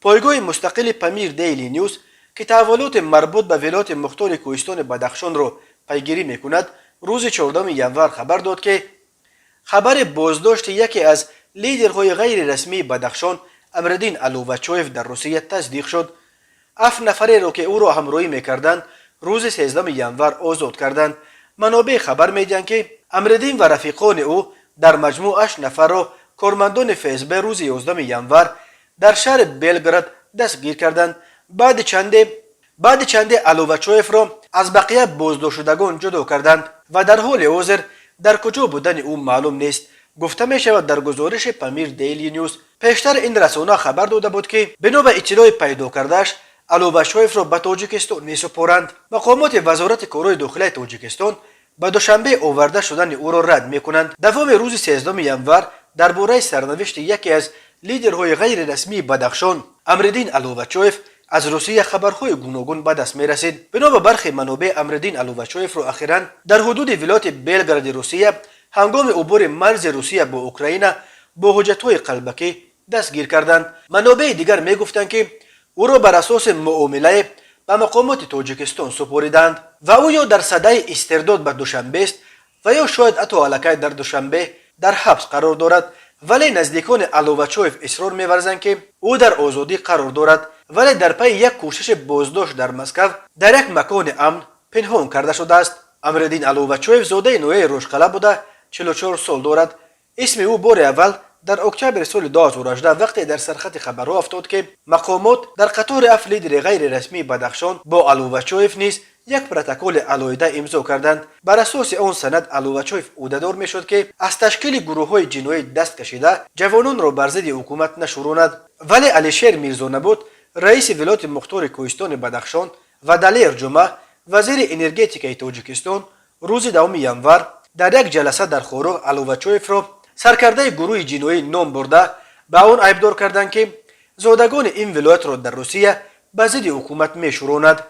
پایگاه مستقل پامیر دیلی نیوز که تحولات مربوط به ولایت مختار کوهستان بدخشان را پیگیری میکند روز 14 ژانویه خبر داد که خبر بازداشت یکی از لیدرهای غیر رسمی بدخشان امردین الووچویف در روسیه تصدیق شد. 7 نفری را که او را همراهی میکردند روز 13 ژانویه آزاد کردند. منابع خبر میدهند که امردین و رفیقان او در مجموع 8 نفر را کارمندان فسب روز 11 ژانویه در شهر بلگراد دستگیر کردند. بعد چند الووچویف را از بقیه بازداشت شدگان جدا کردند و در حال حاضر در کجا بودن او معلوم نیست. گفته می شود در گزارش پامیر دیلی نیوز پیشتر این رسانه خبر داده بود که بنا به اطلاع پیدا کردهش الووچویف را به تاجیکستان می سپارند. مقامات وزارت کارهای داخلی تاجیکستان به دوشنبه آورده شدن او را رد می کنند. دوام روز 13 ژانویه درباره سرنوشت یکی از لیدرهای غیر رسمی بدخشان امردین الووچویف از روسیه خبرهای گوناگون به دست می رسید. بنا به برخی منابع امردین الووچویف را اخیراً در حدود ولایت بلگراد روسیه هنگام عبور مرز روسیه با اوکراین با حجت‌های قلبکی دستگیر کردند. منابع دیگر می گفتند که او را بر اساس معامله به مقامات تاجیکستان سپاریدند و او یا در صدای استرداد به دوشنبه است و یا شاید حتی الکی در دوشنبه در حبس قرار دارد. ولی نزدیکان الووچویف اصرار می‌ورزند که او در آزادی قرار دارد ولی در پی یک کوشش بازداشت در مسکو در یک مکان امن پنهان کرده شده است. امردین الووچویف زاده نوعه روشقله بوده 44 سال دارد. اسم او بار اول در اکتبر سال 2018 وقتی در سرخط خبرها افتاد که مقامات در قطار 7 لیدر غیر رسمی بدخشان با الووچویف نیز یک پروتکل علاوه امضا کردند. بر اساس آن سند الووچویف عهده‌دار میشد که از تشکیل گروه‌های جنایی دست کشیده جوانان را بر ضد حکومت نشوراند. ولی علیشیر میرزانبود رئیس ولایت مختار کوهستان بدخشان و دلیر جمعه وزیر انرژتیک تاجیکستان روز 2 ژانویه در یک جلسه در خوراق الووچویف را سرکرده گروه جنایی نام برده به آن عیبدار کردند که زادگان این ولایت را در روسیه به ضد حکومت میشوراند.